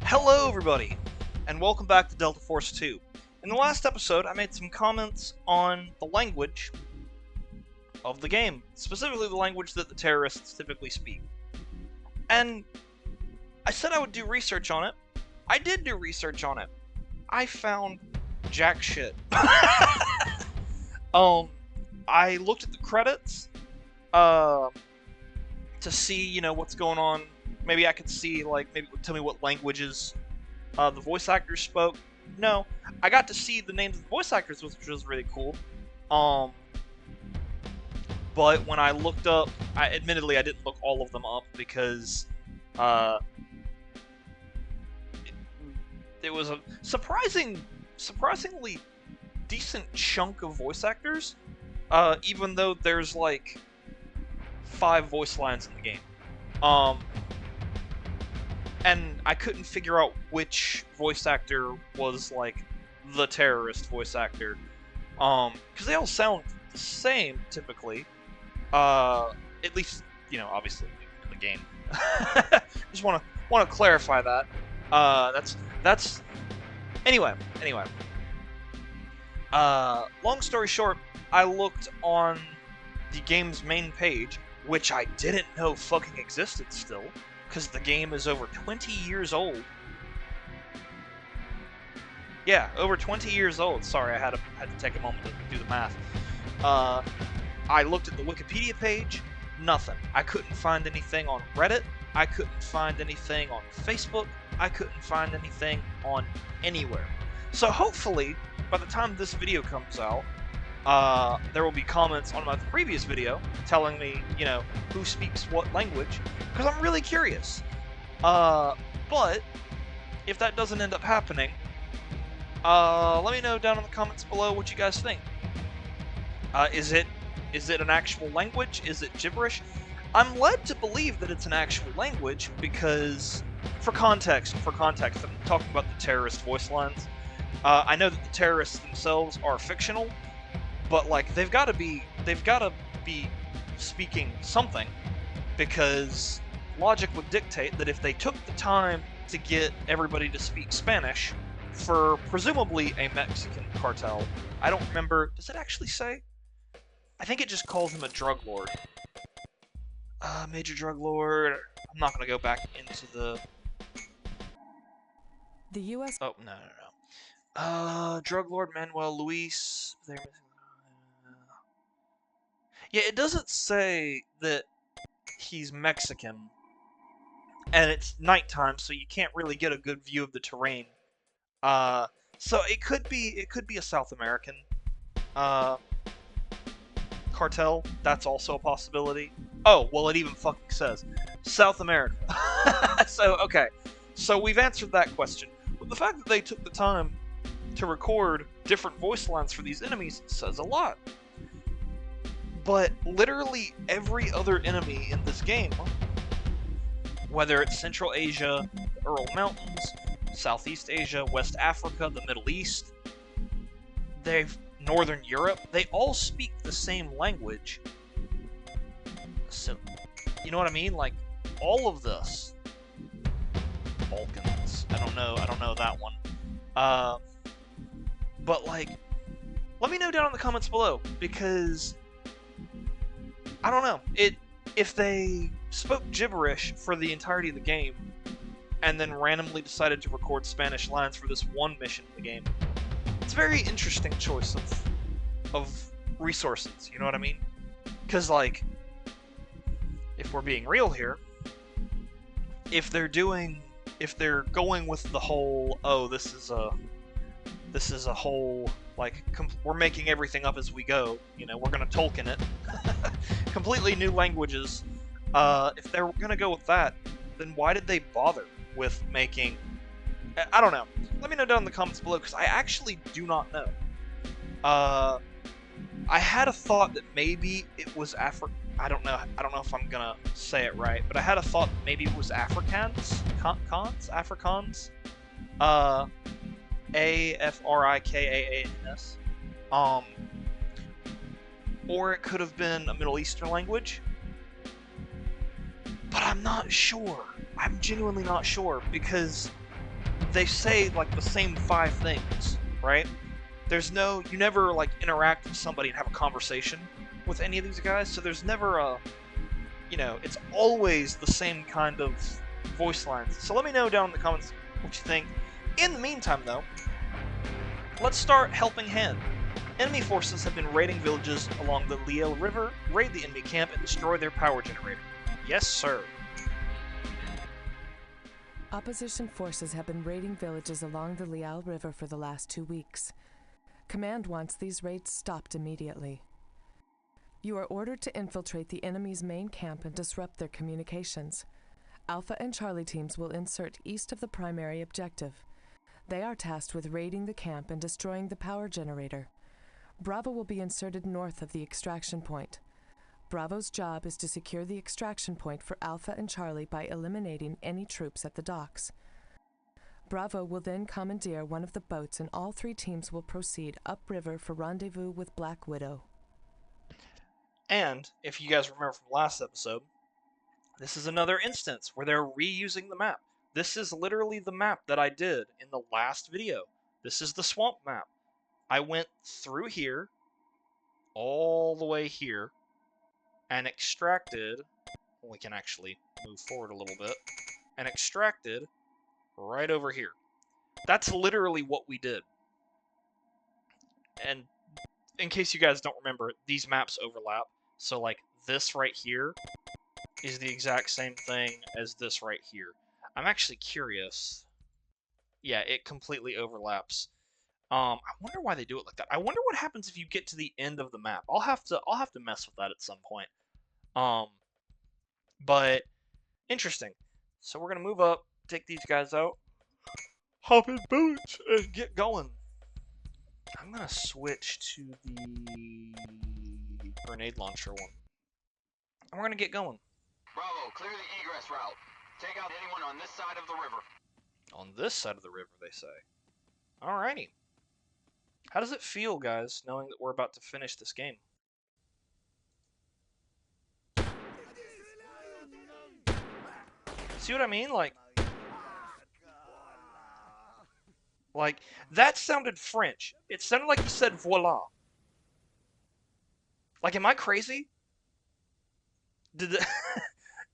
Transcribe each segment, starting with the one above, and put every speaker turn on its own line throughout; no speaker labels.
Hello everybody, and welcome back to Delta Force 2. In the last episode, I made some comments on the language of the game, specifically the language that the terrorists typically speak. And I said I would do research on it. I did do research on it. I found jack shit. I looked at the credits, to see, what's going on. Maybe I could see, maybe it would tell me what languages the voice actors spoke. No, I got to see the names of the voice actors, which was really cool. But when I looked up, admittedly I didn't look all of them up because it was a surprisingly decent chunk of voice actors, even though there's 5 voice lines in the game. And I couldn't figure out which voice actor was, the terrorist voice actor. Because they all sound the same, typically. At least, obviously, in the game. Just want to clarify that. That's... Anyway. Long story short, I looked on the game's main page, which I didn't know fucking existed still, because the game is over 20 years old. Yeah, over 20 years old. Sorry, I had to take a moment to do the math. I looked at the Wikipedia page, nothing. I couldn't find anything on Reddit. I couldn't find anything on Facebook. I couldn't find anything on anywhere. So hopefully, by the time this video comes out, there will be comments on my previous video telling me, who speaks what language, because I'm really curious. But if that doesn't end up happening, let me know down in the comments below what you guys think. Is it an actual language? Is it gibberish? I'm led to believe that it's an actual language because, for context, I'm talking about the terrorist voice lines. I know that the terrorists themselves are fictional, but they've got to be speaking something, because logic would dictate that if they took the time to get everybody to speak Spanish for presumably a Mexican cartel, I don't remember, does it actually say? I think it just calls him a drug lord. Major drug lord. I'm not gonna go back into the
U.S.
Oh, no. Drug lord Manuel Luis. Yeah, it doesn't say that he's Mexican, and it's nighttime, so you can't really get a good view of the terrain. So it could be a South American cartel. That's also a possibility. Oh, well, it even fucking says South America. So okay, so we've answered that question. But the fact that they took the time to record different voice lines for these enemies says a lot. But literally every other enemy in this game, whether it's Central Asia, the Ural Mountains, Southeast Asia, West Africa, the Middle East, Northern Europe, they all speak the same language. So, you know what I mean? All of this. Balkans. I don't know that one. But let me know down in the comments below, because I don't know. If they spoke gibberish for the entirety of the game, and then randomly decided to record Spanish lines for this one mission in the game, it's a very interesting choice of resources, you know what I mean? Because, if we're being real here, if they're going with the whole, oh, this is a whole, we're making everything up as we go, we're gonna Tolkien it, completely new languages, if they're gonna go with that, then why did they bother with making, I don't know. Let me know down in the comments below, because I actually do not know. I had a thought that maybe it was I don't know if I'm gonna say it right, but I had a thought that maybe it was Afrikaans? Afrikaans? Afrikaans. Or it could have been a Middle Eastern language. But I'm not sure. I'm genuinely not sure, because they say like the same 5 things, right? There's no, you never like interact with somebody and have a conversation with any of these guys, so there's never a, you know, it's always the same kind of voice lines. So let me know down in the comments what you think. In the meantime, though, let's start helping hand. Enemy forces have been raiding villages along the Liel River, raid the enemy camp, and destroy their power generator. Yes, sir.
Opposition forces have been raiding villages along the Liel River for the last 2 weeks. Command wants these raids stopped immediately. You are ordered to infiltrate the enemy's main camp and disrupt their communications. Alpha and Charlie teams will insert east of the primary objective. They are tasked with raiding the camp and destroying the power generator. Bravo will be inserted north of the extraction point. Bravo's job is to secure the extraction point for Alpha and Charlie by eliminating any troops at the docks. Bravo will then commandeer one of the boats and all 3 teams will proceed upriver for rendezvous with Black Widow.
And, if you guys remember from last episode, this is another instance where they're reusing the map. This is literally the map that I did in the last video. This is the swamp map. I went through here, all the way here, and extracted, well, we can actually move forward a little bit, and extracted right over here. That's literally what we did. And in case you guys don't remember, these maps overlap. So like this right here is the exact same thing as this right here. I'm actually curious. Yeah, it completely overlaps. I wonder why they do it like that. I wonder what happens if you get to the end of the map. I'll have to mess with that at some point. But interesting. So we're gonna move up, take these guys out, hop in bullets, and get going. I'm gonna switch to the grenade launcher one. And we're gonna get going.
Bravo, clear the egress route. Take out anyone on this side of the river.
On this side of the river, they say. Alrighty. How does it feel, guys, knowing that we're about to finish this game? See what I mean? Like, that sounded French. It sounded like he said voila. Like, am I crazy? Did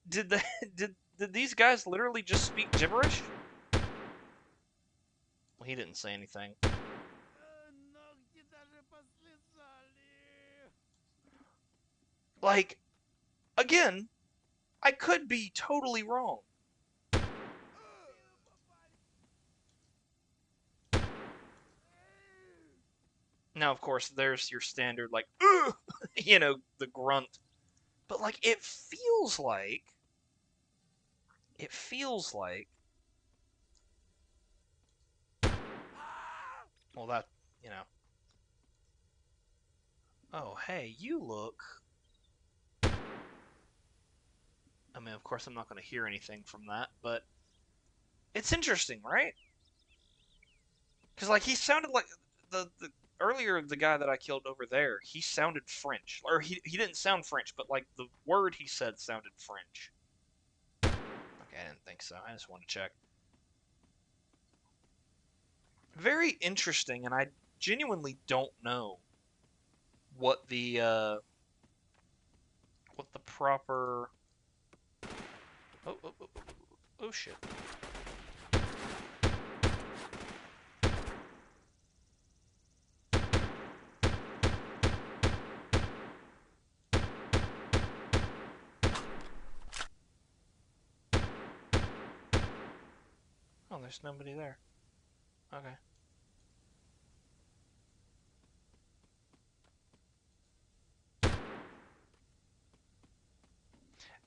the, did these guys literally just speak gibberish? Well, he didn't say anything. Like, again, I could be totally wrong. Now, of course, there's your standard, like, you know, the grunt. But, like, it feels like, well, that, you know. Oh, hey, you look. I mean, of course, I'm not going to hear anything from that, but it's interesting, right? Because, like, he sounded like earlier, the guy that I killed over there, he sounded French. Or he didn't sound French, but, like, the word he said sounded French. Okay, I didn't think so. I just wanted to check. Very interesting, and I genuinely don't know what the proper... Oh, shit. Oh, there's nobody there. Okay.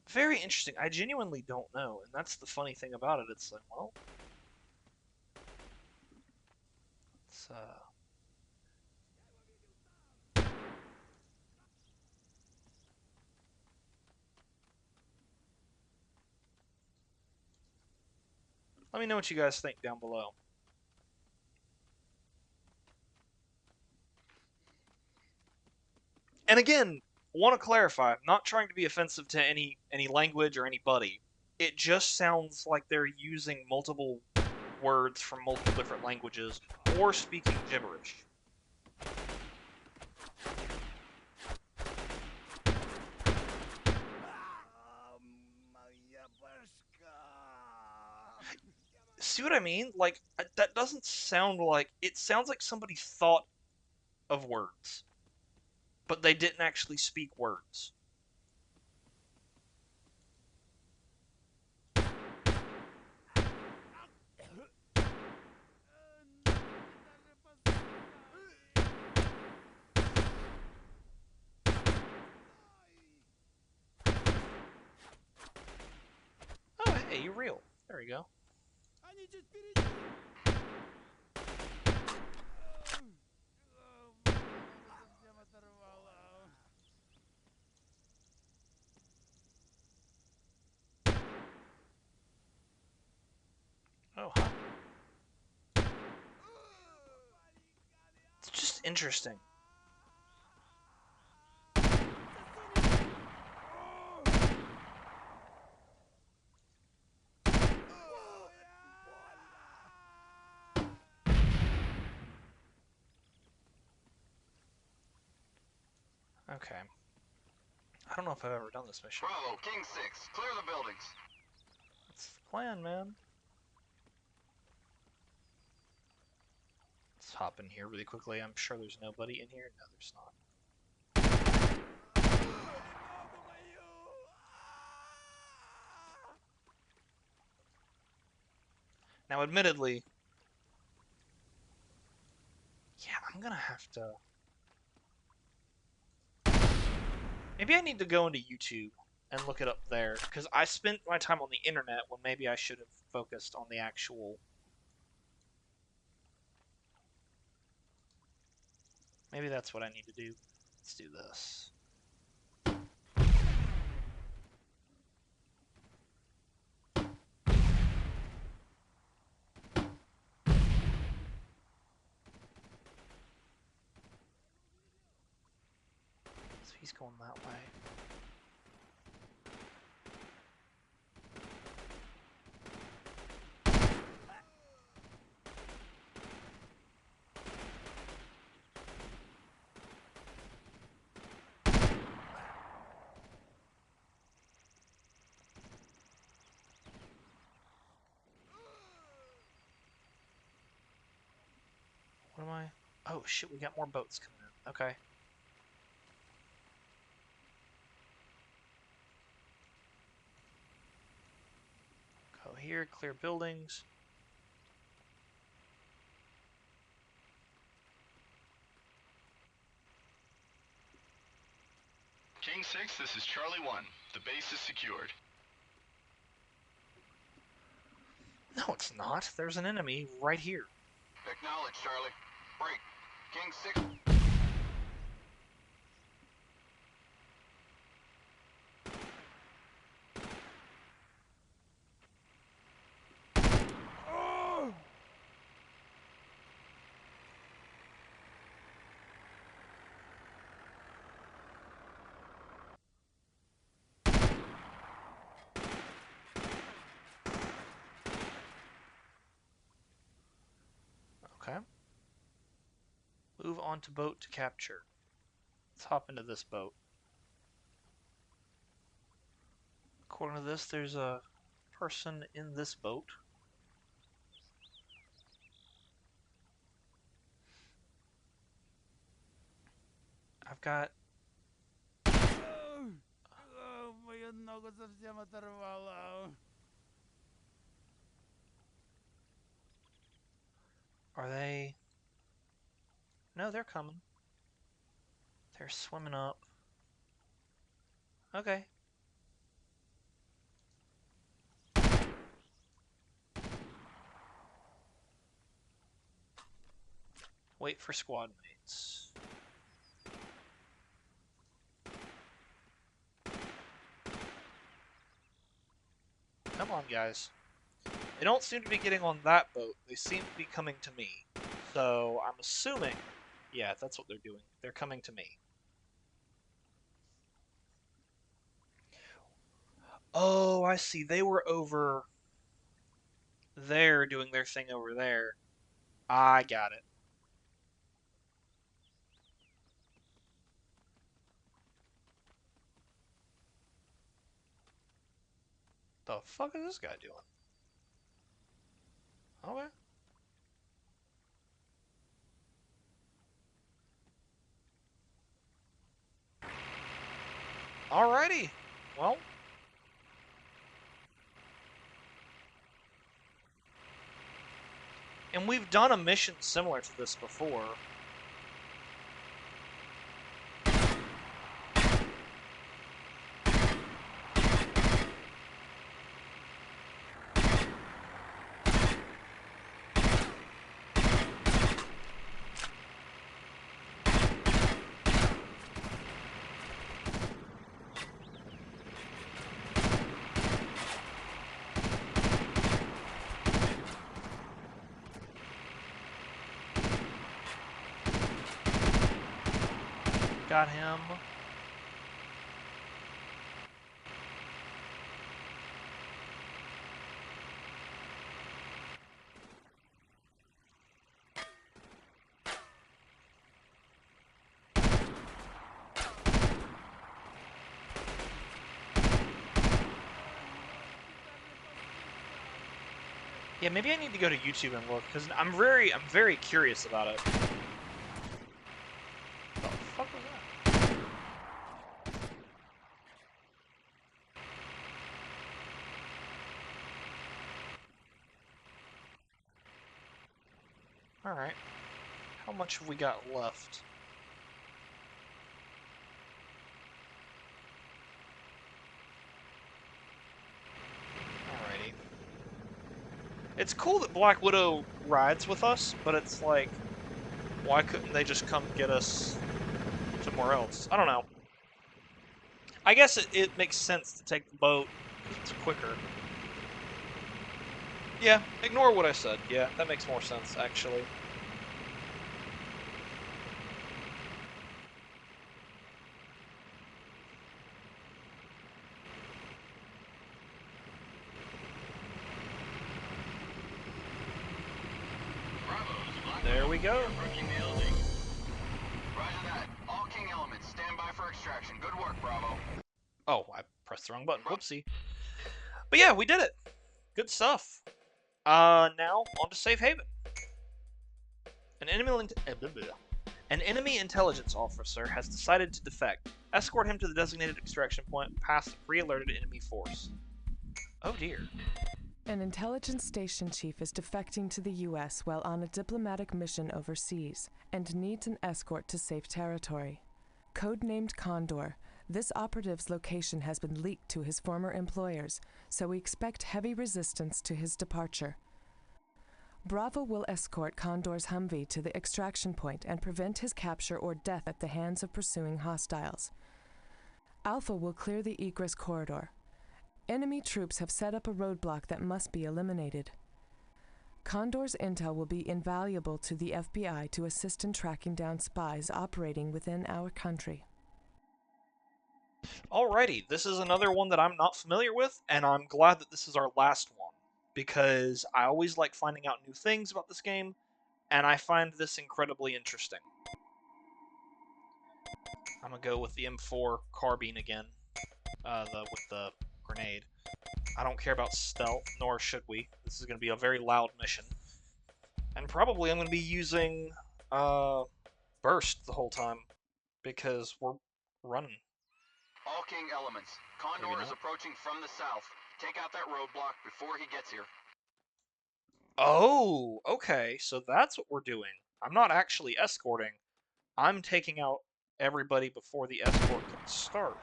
Very interesting. I genuinely don't know, and that's the funny thing about it. It's like, well, it's let me know what you guys think down below. And again, want to clarify, I'm not trying to be offensive to any language or anybody. It just sounds like they're using multiple words from multiple different languages or speaking gibberish. See what I mean? Like, that doesn't sound like... It sounds like somebody thought of words, but they didn't actually speak words. Oh, hey, you're real. There we go. Oh, huh. It's just interesting. Okay. I don't know if I've ever done this mission.
Bravo, King 6, clear the buildings.
That's the plan, man. Let's hop in here really quickly. I'm sure there's nobody in here. No, there's not. Now, admittedly, yeah, I'm gonna have to... Maybe I need to go into YouTube and look it up there, because I spent my time on the internet when maybe I should have focused on the actual... Maybe that's what I need to do. Let's do this. So he's going that way. What am I? Oh shit, we got more boats coming in. Okay. Go here, clear buildings.
King 6, this is Charlie 1. The base is secured.
No, it's not. There's an enemy right here.
Acknowledge, Charlie. Break. King 6.
Okay. Move on to boat to capture. Let's hop into this boat. According to this, there's a person in this boat. I've got...
Мою ногу совсем оторвало.
Are they... No, they're coming. They're swimming up. Okay. Wait for squad mates. Come on, guys. They don't seem to be getting on that boat. They seem to be coming to me. So, I'm assuming... Yeah, that's what they're doing. They're coming to me. Oh, I see. They were over... They're doing their thing over there. I got it. The fuck is this guy doing? Okay. Alrighty. Well. And we've done a mission similar to this before. Got him. Yeah, maybe I need to go to YouTube and look because I'm very curious about it. What the fuck was that? All right. How much have we got left? Alrighty. It's cool that Black Widow rides with us, but it's like, why couldn't they just come get us somewhere else? I don't know. I guess it makes sense to take the boat because it's quicker. Yeah, ignore what I said. Yeah, that makes more sense, actually. There we go.
Approaching the LG. Roger that. All King elements, stand by for extraction. Good work, Bravo.
Oh, I pressed the wrong button. Whoopsie. But yeah, we did it. Good stuff. Now on to Safe Haven. An enemy intelligence officer has decided to defect. Escort him to the designated extraction point past the pre-alerted enemy force. Oh dear.
An intelligence station chief is defecting to the U.S. while on a diplomatic mission overseas and needs an escort to safe territory. Codenamed Condor, this operative's location has been leaked to his former employers, so we expect heavy resistance to his departure. Bravo will escort Condor's Humvee to the extraction point and prevent his capture or death at the hands of pursuing hostiles. Alpha will clear the egress corridor. Enemy troops have set up a roadblock that must be eliminated. Condor's intel will be invaluable to the FBI to assist in tracking down spies operating within our country.
Alrighty, this is another one that I'm not familiar with, and I'm glad that this is our last one, because I always like finding out new things about this game, and I find this incredibly interesting. I'm gonna go with the M4 carbine again, with the grenade. I don't care about stealth, nor should we. This is gonna be a very loud mission, and probably I'm gonna be using burst the whole time because we're running.
All King elements, Condor
Maybe
is
not.
approaching from the south. Take out that roadblock before he gets here.
Oh, okay, so that's what we're doing. I'm not actually escorting. I'm taking out everybody before the escort can start.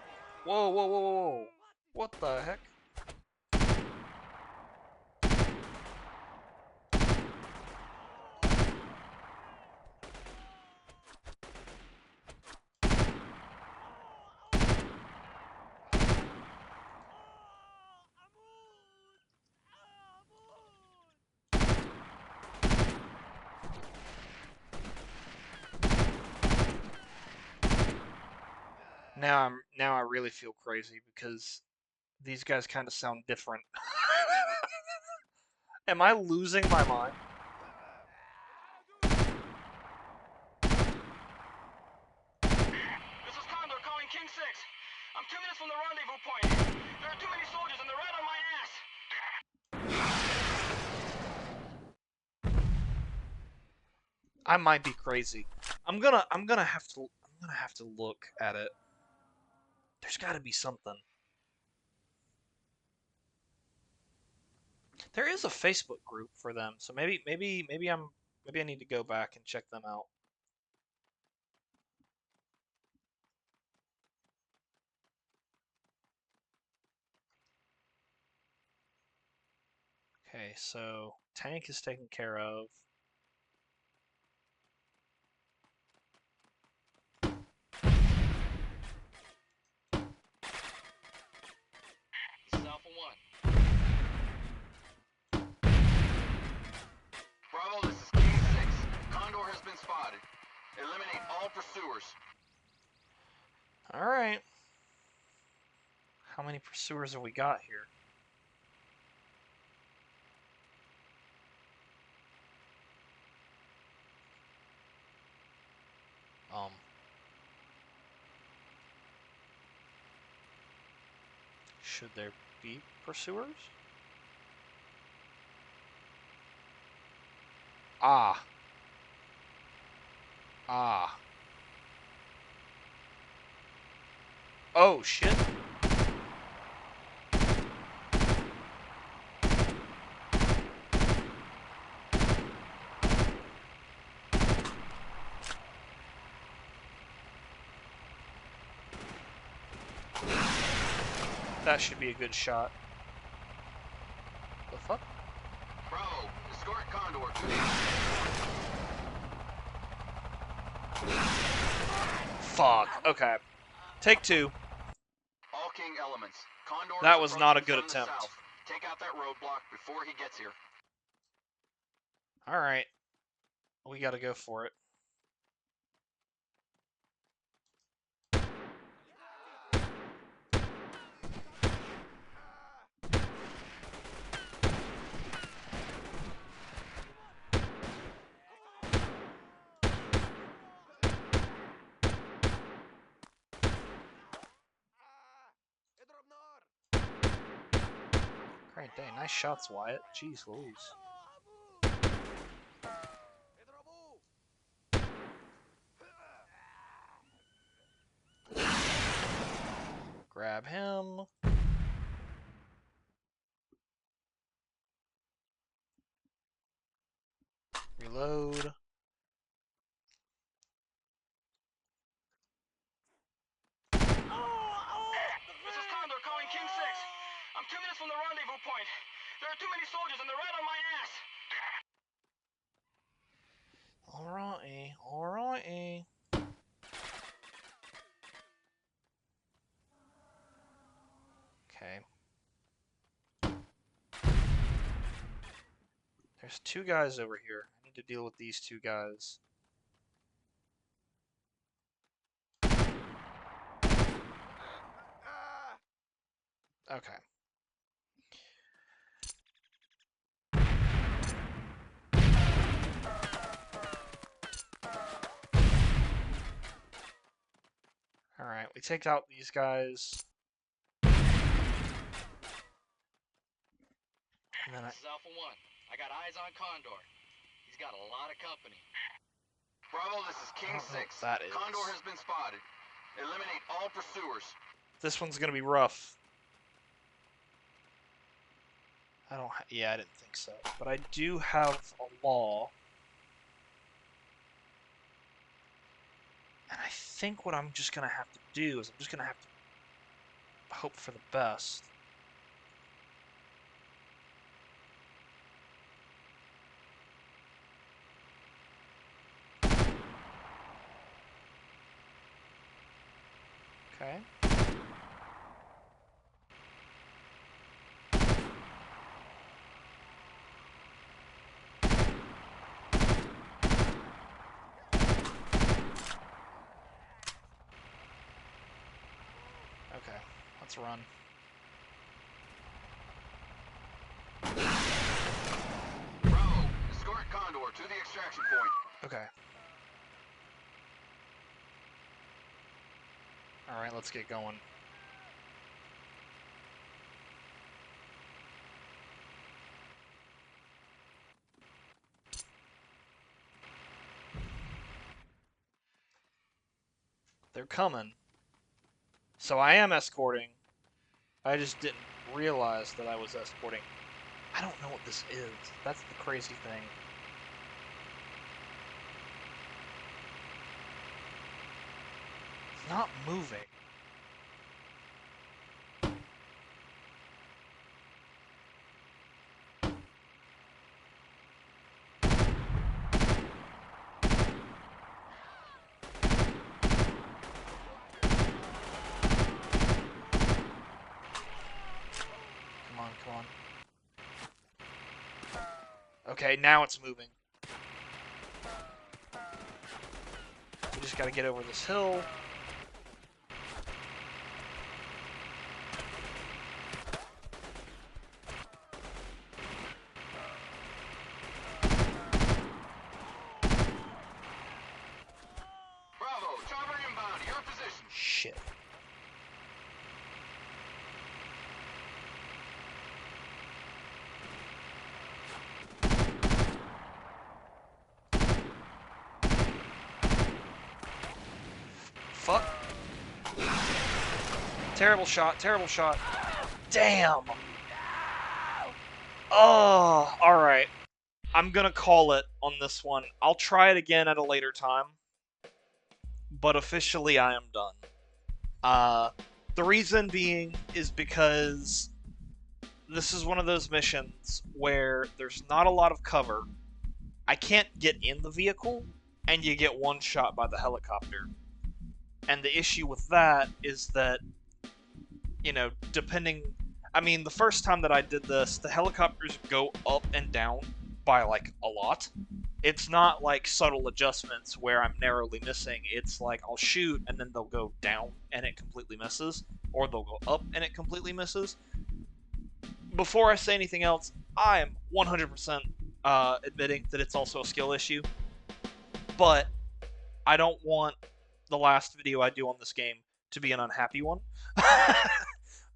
Whoa, whoa, whoa, whoa, whoa. What the heck? Now I really feel crazy because these guys kind of sound different. Am I losing my mind?
This is Condor calling King 6. I'm 2 minutes from the rendezvous point. There are too many soldiers and they're right on my ass.
I might be crazy. I'm gonna have to look at it. There's got to be something. There is a Facebook group for them, so maybe I need to go back and check them out. Okay, so tank is taken care of.
This is Alpha 1. Bravo, this is King 6. Condor has been spotted. Eliminate all pursuers.
Alright. How many pursuers have we got here? Should there be pursuers? Ah. Ah. Oh, shit. That should be a good shot. The fuck?
Bravo, escort Condor.
Fuck. Okay. Take two.
All King elements. Condor
That
is
was not a
approaching
good
from the
attempt.
south. Take out that roadblock before he gets here.
Alright. We gotta go for it. Great day. Nice shots, Wyatt. Jeez Louise. Grab him. Reload.
This is Condor calling King 6. I'm 2 minutes from the rendezvous point. There are too many soldiers and they're right on my ass.
Alrighty. Alrighty. Okay. There's two guys over here. I need to deal with these two guys. Okay. Alright, we take out these guys. And then
This is Alpha 1. I got eyes on Condor. He's got a lot of company. Bravo, this is
I
King
don't know
6.
what that is.
Condor has been spotted. Eliminate all pursuers.
This one's gonna be rough. Yeah, I didn't think so. But I do have a law. And I think what I'm just gonna have to do is I'm just gonna have to hope for the best. Okay. Okay, let's run.
to the extraction point.
Okay. Alright, let's get going. They're coming. So I am escorting. I just didn't realize that I was escorting. I don't know what this is. That's the crazy thing. It's not moving. Come on. Okay, now it's moving. We just gotta get over this hill.
Bravo, chopper inbound, your position.
Shit. Fuck. Terrible shot, terrible shot. Damn. Oh, alright. I'm gonna call it on this one. I'll try it again at a later time. But officially I am done. The reason being is because this is one of those missions where there's not a lot of cover. I can't get in the vehicle, and you get one shot by the helicopter. And the issue with that is that, you know, I mean, the first time that I did this, the helicopters go up and down by, like, a lot. It's not, like, subtle adjustments where I'm narrowly missing. It's like, I'll shoot, and then they'll go down, and it completely misses. Or they'll go up, and it completely misses. Before I say anything else, I am 100% admitting that it's also a skill issue. But I don't want the last video I do on this game to be an unhappy one.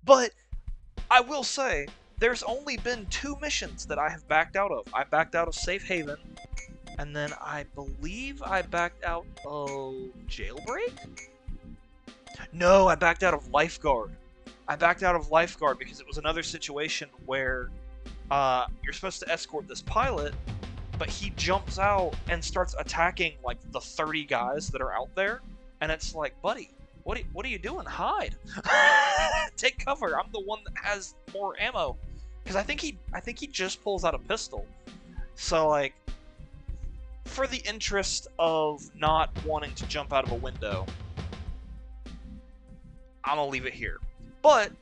But I will say, there's only been 2 missions that I have backed out of. I backed out of Safe Haven, and then I believe I backed out of Jailbreak? No, I backed out of Lifeguard. I backed out of Lifeguard because it was another situation where you're supposed to escort this pilot, but he jumps out and starts attacking, like, the 30 guys that are out there. And it's like, buddy, what are you doing? Hide. Take cover. I'm the one that has more ammo. Because I think he just pulls out a pistol. So, like, for the interest of not wanting to jump out of a window, I'm gonna leave it here. But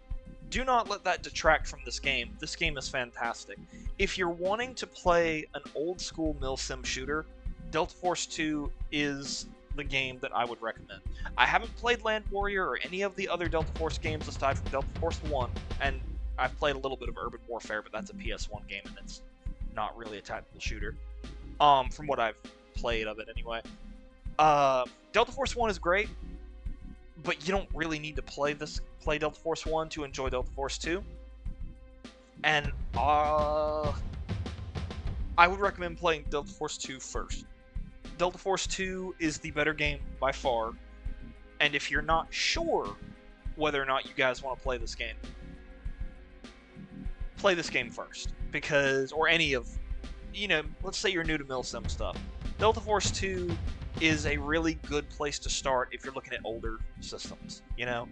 do not let that detract from this game. This game is fantastic. If you're wanting to play an old school milsim shooter, Delta Force 2 is the game that I would recommend. I haven't played Land Warrior or any of the other Delta Force games aside from Delta Force 1, and I've played a little bit of Urban Warfare, but that's a PS1 game and it's not really a tactical shooter. From what I've played of it anyway. Delta Force 1 is great, but you don't really need to play Delta Force 1 to enjoy Delta Force 2. And I would recommend playing Delta Force 2 first. Delta Force 2 is the better game by far, and if you're not sure whether or not you guys want to play this game first. Because, or any of, you know, let's say you're new to milsim stuff. Delta Force 2 is a really good place to start if you're looking at older systems, you know?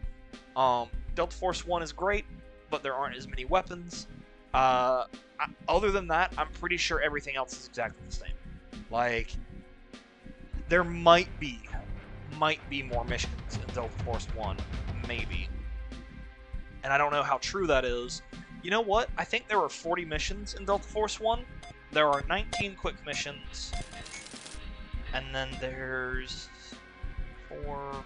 Delta Force 1 is great, but there aren't as many weapons. Other than that, I'm pretty sure everything else is exactly the same. Like, there might be more missions in Delta Force 1, maybe. And I don't know how true that is. You know what? I think there were 40 missions in Delta Force 1. There are 19 quick missions. And then there's 4,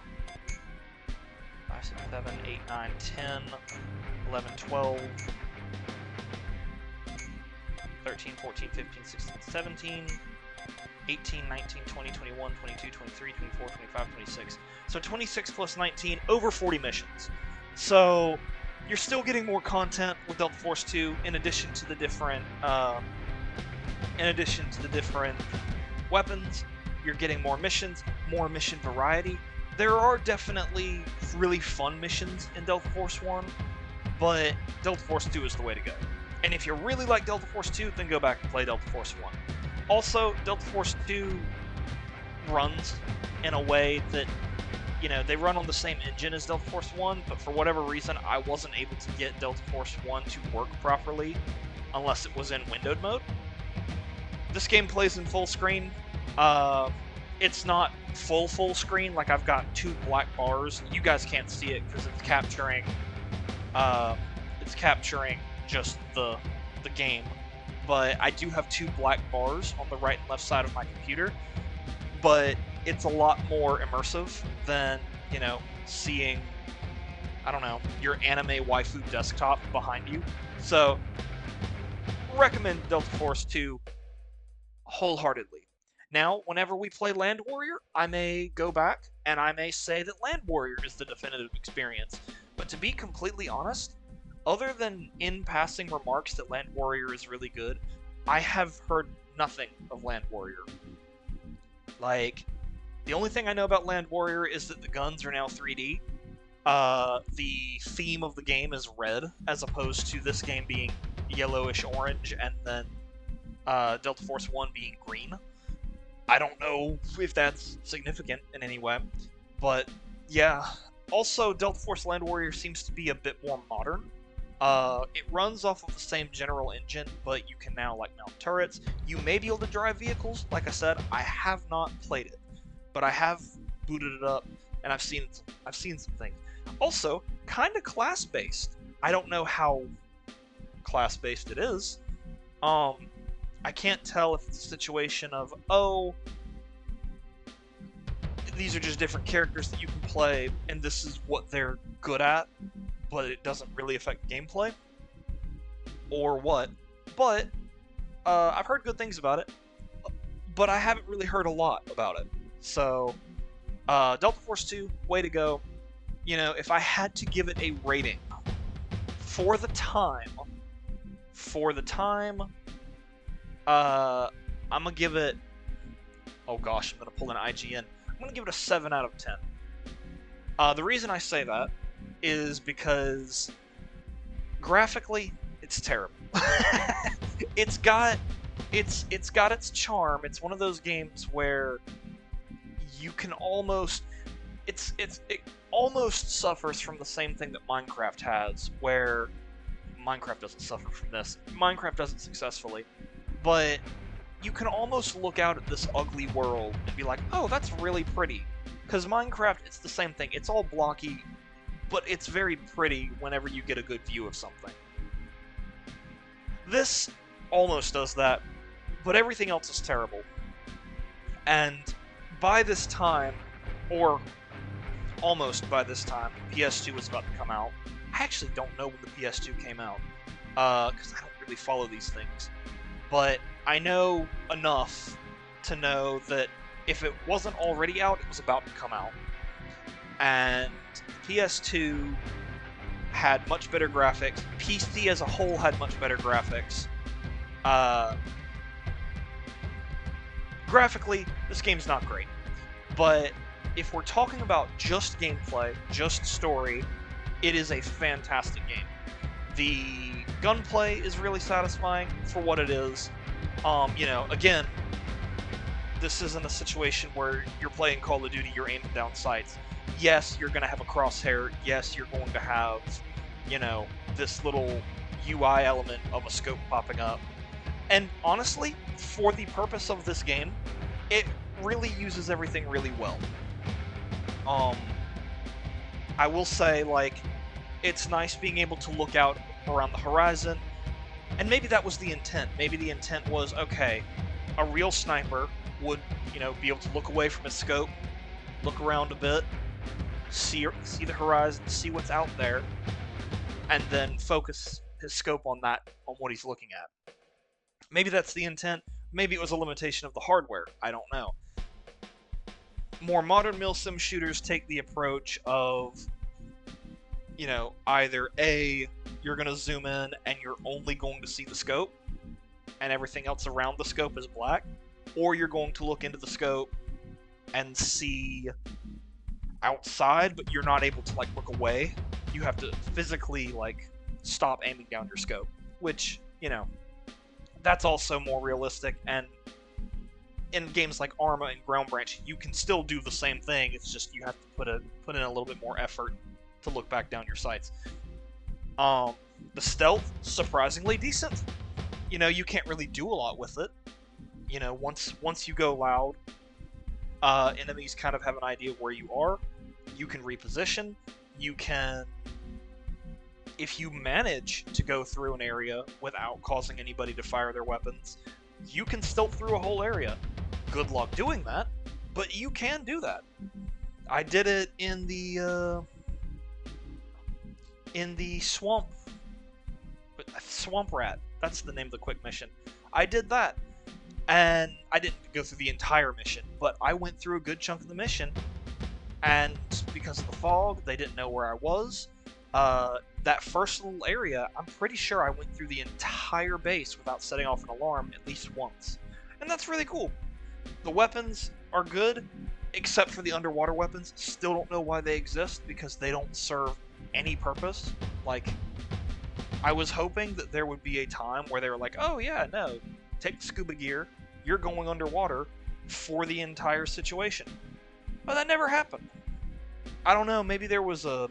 5, 6, 7, 8, 9, 10, 11, 12, 13, 14, 15, 16, 17, 18, 19, 20, 21, 22, 23, 24, 25, 26. So 26 plus 19, over 40 missions. So you're still getting more content with Delta Force 2 in addition to the different weapons. You're getting more missions, more mission variety. There are definitely really fun missions in Delta Force 1, but Delta Force 2 is the way to go. And if you really like Delta Force 2, then go back and play Delta Force 1. Also, Delta Force 2 runs in a way that, you know, they run on the same engine as Delta Force 1, but for whatever reason, I wasn't able to get Delta Force 1 to work properly unless it was in windowed mode. This game plays in full screen. It's not full screen, like I've got 2 black bars. You guys can't see it because it's capturing just the game. But I do have 2 black bars on the right and left side of my computer. But it's a lot more immersive than, you know, seeing, I don't know, your anime waifu desktop behind you. So, recommend Delta Force 2 wholeheartedly. Now, whenever we play Land Warrior, I may go back and I may say that Land Warrior is the definitive experience. But to be completely honest, other than in passing remarks that Land Warrior is really good, I have heard nothing of Land Warrior. Like, the only thing I know about Land Warrior is that the guns are now 3D. The theme of the game is red, as opposed to this game being yellowish orange, and then Delta Force 1 being green. I don't know if that's significant in any way, but yeah. Also, Delta Force Land Warrior seems to be a bit more modern. It runs off of the same general engine, but you can now, like, mount turrets. You may be able to drive vehicles. Like I said, I have not played it, but I have booted it up, and I've seen some things. Also, kind of class-based. I don't know how class-based it is. I can't tell if it's a situation of, oh, these are just different characters that you can play, and this is what they're good at, but it doesn't really affect gameplay, or what. But I've heard good things about it, but I haven't really heard a lot about it. So, Delta Force 2, way to go. You know, if I had to give it a rating for the time, I'm gonna give it, oh gosh, I'm gonna pull an IGN. I'm gonna give it a 7 out of 10. The reason I say that is because graphically, it's terrible. It's got its charm. It's one of those games where you can almost, it almost suffers from the same thing that Minecraft has, where Minecraft doesn't suffer from this. Minecraft does it successfully, but you can almost look out at this ugly world and be like, oh, that's really pretty. Because Minecraft, it's the same thing. It's all blocky, but it's very pretty whenever you get a good view of something. This almost does that, but everything else is terrible. And by this time, or almost by this time, PS2 was about to come out. I actually don't know when the PS2 came out, because I don't really follow these things. But I know enough to know that if it wasn't already out, it was about to come out. And PS2 had much better graphics. PC as a whole had much better graphics. Graphically, this game's not great. But if we're talking about just gameplay, just story, it is a fantastic game. The gunplay is really satisfying for what it is. You know, again, this isn't a situation where you're playing Call of Duty, you're aiming down sights. Yes, you're going to have a crosshair. Yes, you're going to have, you know, this little UI element of a scope popping up. And honestly, for the purpose of this game, it really uses everything really well. I will say, like, it's nice being able to look out around the horizon, and maybe that was the intent. Maybe the intent was, okay, a real sniper would, you know, be able to look away from his scope, look around a bit, see the horizon, see what's out there, and then focus his scope on that, on what he's looking at. Maybe that's the intent, Maybe it was a limitation of the hardware. I don't know. More modern milsim shooters take the approach of, either A, you're going to zoom in and you're only going to see the scope, and everything else around the scope is black, or you're going to look into the scope and see outside, but you're not able to, look away. You have to physically, stop aiming down your scope, which, that's also more realistic, and in games like Arma and Ground Branch, you can still do the same thing. It's just you have to put in a little bit more effort to look back down your sights. The stealth, surprisingly decent. You can't really do a lot with it. Once you go loud, enemies kind of have an idea of where you are. You can reposition. You can, if you manage to go through an area without causing anybody to fire their weapons, you can stealth through a whole area. Good luck doing that, but you can do that. I did it in the swamp rat. That's the name of the quick mission. I did that, and I didn't go through the entire mission, but I went through a good chunk of the mission, and because of the fog, they didn't know where I was. That first little area, I'm pretty sure I went through the entire base without setting off an alarm at least once. And that's really cool. The weapons are good, except for the underwater weapons. Still don't know why they exist, because they don't serve any purpose. I was hoping that there would be a time where they were like, oh yeah, no, take scuba gear, you're going underwater for the entire situation. But that never happened. I don't know, maybe there was a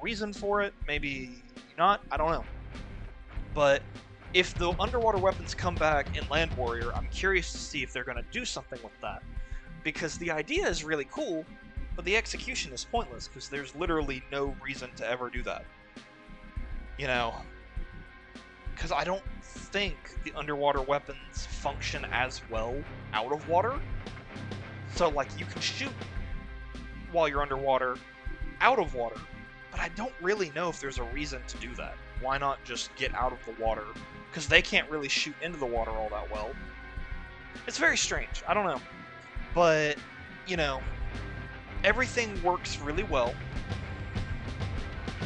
reason for it, maybe not, I don't know. But if the underwater weapons come back in Land Warrior, I'm curious to see if they're going to do something with that. Because the idea is really cool, but the execution is pointless, because there's literally no reason to ever do that. Because I don't think the underwater weapons function as well out of water. So, you can shoot while you're underwater, out of water, but I don't really know if there's a reason to do that. Why not just get out of the water? Because they can't really shoot into the water all that well. It's very strange. I don't know. But, everything works really well.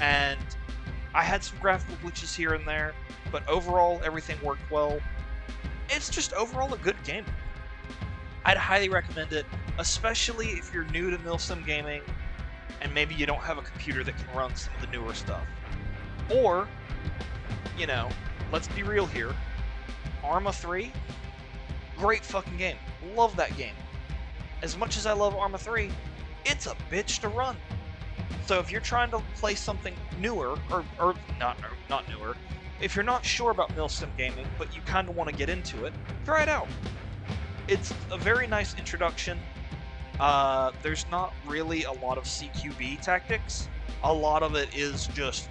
And I had some graphical glitches here and there, but overall, everything worked well. It's just overall a good game. I'd highly recommend it, especially if you're new to milsim gaming and maybe you don't have a computer that can run some of the newer stuff. Or, let's be real here, Arma 3, great fucking game. Love that game. As much as I love Arma 3, it's a bitch to run. So if you're trying to play something newer, or not newer, if you're not sure about milsim gaming, but you kind of want to get into it, try it out. It's a very nice introduction. There's not really a lot of CQB tactics. A lot of it is just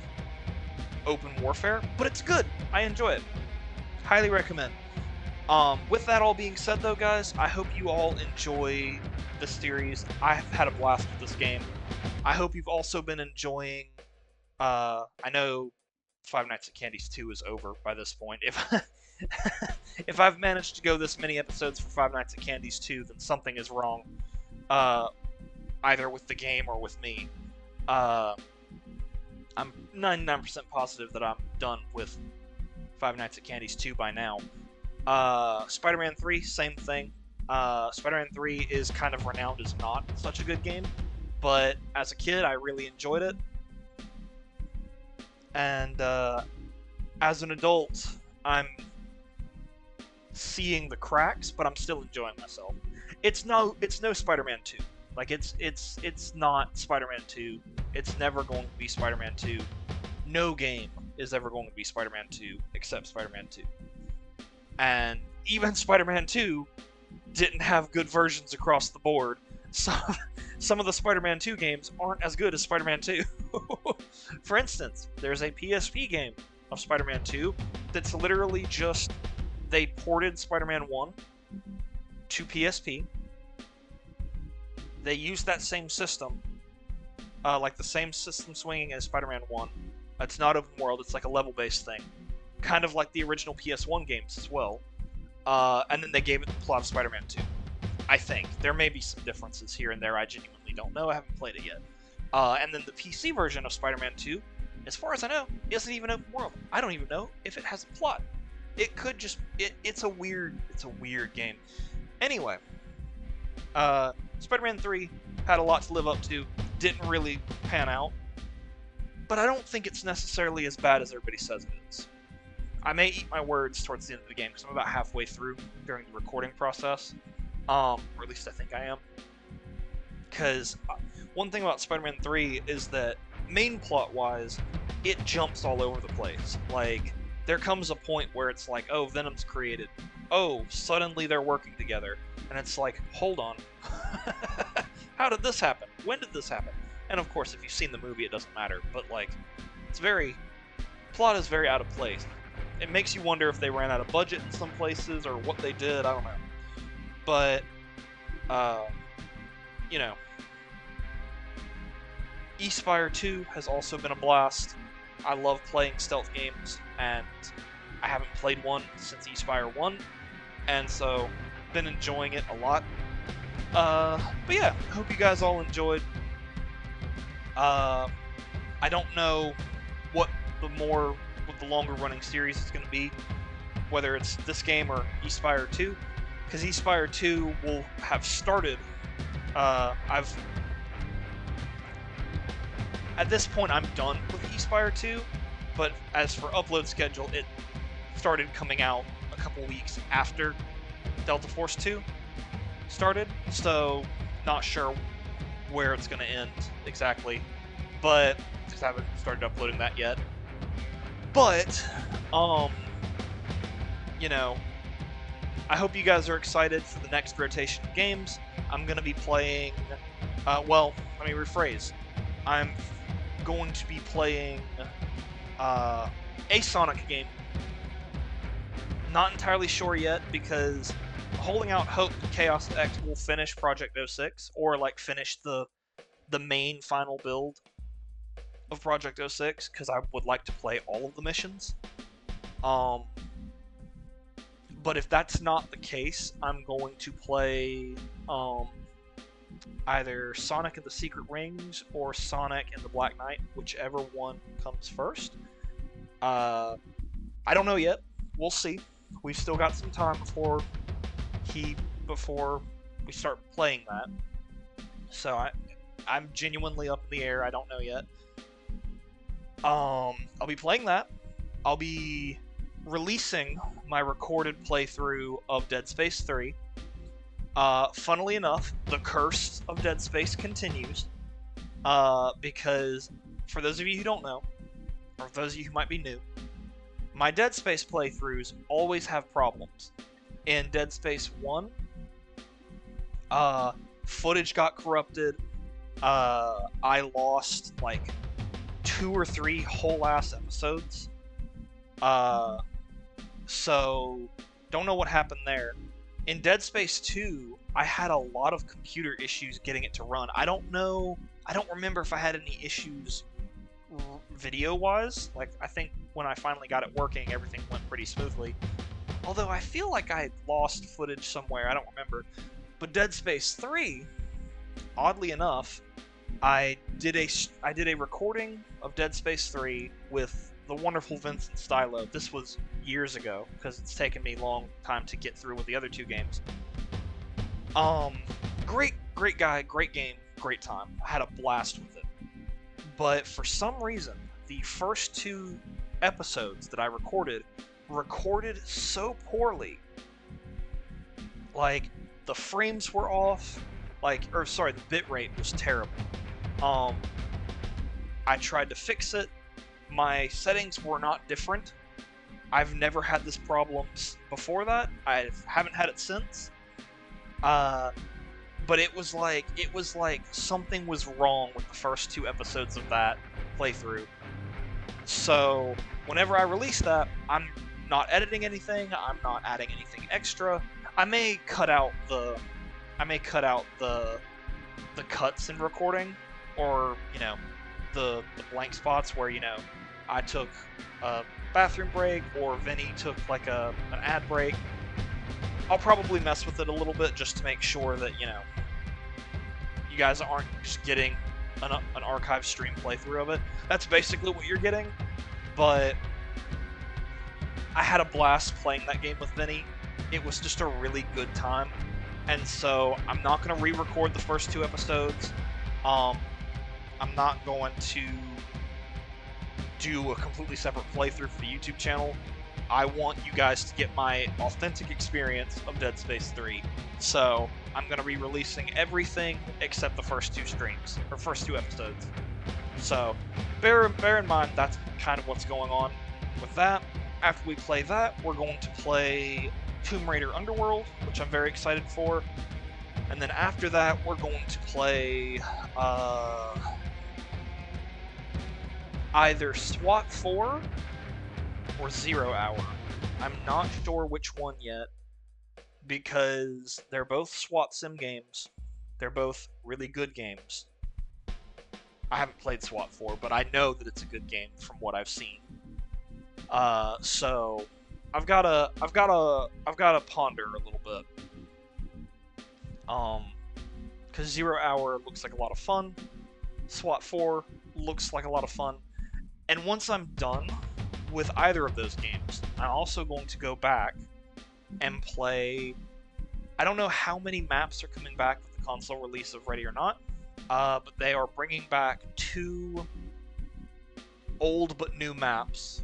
open warfare, but it's good. I enjoy it. Highly recommend. With that all being said, though, guys, I hope you all enjoy the series. I've had a blast with this game. I hope you've also been enjoying... I know Five Nights at Candy's 2 is over by this point. If I've managed to go this many episodes for Five Nights at Candy's 2, then something is wrong. Either with the game or with me. I'm 99% positive that I'm done with Five Nights at Candy's 2 by now. Spider-Man 3, same thing. Spider-Man 3 is kind of renowned as not such a good game, but as a kid, I really enjoyed it. And as an adult, I'm seeing the cracks, but I'm still enjoying myself. It's no Spider-Man 2. It's not Spider-Man 2. It's never going to be Spider-Man 2. No game is ever going to be Spider-Man 2 except Spider-Man 2. And even Spider-Man 2 didn't have good versions across the board. Some of the Spider-Man 2 games aren't as good as Spider-Man 2. For instance, there's a PSP game of Spider-Man 2 that's literally just... They ported Spider-Man 1 to PSP. They used that same system, the same system swinging as Spider-Man 1. It's not open world, it's like a level-based thing. Kind of like the original PS1 games as well. and then they gave it the plot of Spider-Man 2. I think. There may be some differences here and there. I genuinely don't know. I haven't played it yet. And then the PC version of Spider-Man 2, as far as I know, isn't even open world. I don't even know if it has a plot. It could just... It's a weird game. Anyway, Spider-Man 3 had a lot to live up to. Didn't really pan out. But I don't think it's necessarily as bad as everybody says it is. I may eat my words towards the end of the game, because I'm about halfway through during the recording process. Or at least I think I am. Because one thing about Spider-Man 3 is that, main plot-wise, it jumps all over the place. Like, there comes a point where it's like, oh, Venom's created. Oh, suddenly they're working together. And it's like, hold on. How did this happen? When did this happen? And of course, if you've seen the movie, it doesn't matter. But, like, plot is very out of place. It makes you wonder if they ran out of budget in some places, or what they did, I don't know. But, you know, Espire 2 has also been a blast. I love playing stealth games, and I haven't played one since Espire 1, and so, been enjoying it a lot. But yeah, I hope you guys all enjoyed. I don't know what the longer running series is going to be, whether it's this game or Espire 2, because Espire 2 will have started. At this point, I'm done with Espire 2, but as for upload schedule, it started coming out a couple weeks after Delta Force 2 started, so not sure where it's going to end exactly, but just haven't started uploading that yet. But, you know, I hope you guys are excited for the next rotation of games. I'm going to be playing, well, let me rephrase. I'm going to be playing a Sonic game. Not entirely sure yet, because holding out hope that Chaos X will finish Project 06, or like finish the main final build of Project 06, because I would like to play all of the missions. But if that's not the case, I'm going to play either Sonic and the Secret Rings or Sonic and the Black Knight, whichever one comes first. I don't know yet. We'll see. We've still got some time before we start playing that. So I'm genuinely up in the air. I don't know yet. I'll be playing that. I'll be releasing my recorded playthrough of Dead Space 3. Funnily enough, the curse of Dead Space continues. Because, for those of you who don't know, or those of you who might be new, my Dead Space playthroughs always have problems. In Dead Space 1, footage got corrupted. I lost, like, 2 or 3 whole-ass episodes. So, don't know what happened there. In Dead Space 2, I had a lot of computer issues getting it to run. I don't remember if I had any issues video-wise. Like, I think when I finally got it working, everything went pretty smoothly. Although I feel like I lost footage somewhere, I don't remember. But Dead Space 3, oddly enough, I did a recording of Dead Space 3 with the wonderful Vincent Stylo. This was years ago, because it's taken me a long time to get through with the other 2 games. Great guy, great game, great time. I had a blast with it. But for some reason, the first 2 episodes that I recorded so poorly. Like, the frames were off, the bitrate was terrible. I tried to fix it. My settings were not different. I've never had this problem before that. I haven't had it since. But it was like something was wrong with the first 2 episodes of that playthrough. So whenever I release that, I'm not editing anything. I'm not adding anything extra. I may cut out the cuts in recording, or the blank spots where I took a bathroom break, or Vinny took like an ad break. I'll probably mess with it a little bit just to make sure that, you guys aren't just getting an archive stream playthrough of it. That's basically what you're getting, but I had a blast playing that game with Vinny. It was just a really good time, and so I'm not going to re-record the first 2 episodes. I'm not going to do a completely separate playthrough for the YouTube channel. I want you guys to get my authentic experience of Dead Space 3. So, I'm going to be releasing everything except the first 2 streams, or first 2 episodes. So, bear in mind that's kind of what's going on with that. After we play that, we're going to play Tomb Raider Underworld, which I'm very excited for. And then after that, we're going to play either SWAT 4 or 0 Hour. I'm not sure which one yet, because they're both SWAT sim games. They're both really good games. I haven't played SWAT 4, but I know that it's a good game from what I've seen. So I've gotta ponder a little bit. Because 0 Hour looks like a lot of fun. SWAT 4 looks like a lot of fun. And once I'm done with either of those games, I'm also going to go back and play... I don't know how many maps are coming back with the console release of Ready or Not, but they are bringing back 2 old but new maps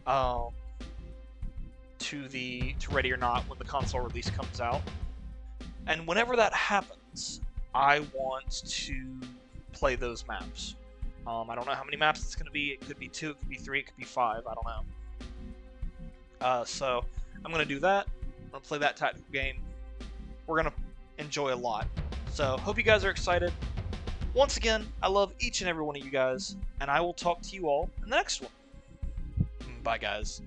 to Ready or Not when the console release comes out. And whenever that happens, I want to play those maps. I don't know how many maps it's going to be. It could be 2, it could be 3, it could be 5. I don't know. So I'm going to do that. I'm going to play that tactical game. We're going to enjoy a lot. So hope you guys are excited. Once again, I love each and every one of you guys, and I will talk to you all in the next one. Bye, guys.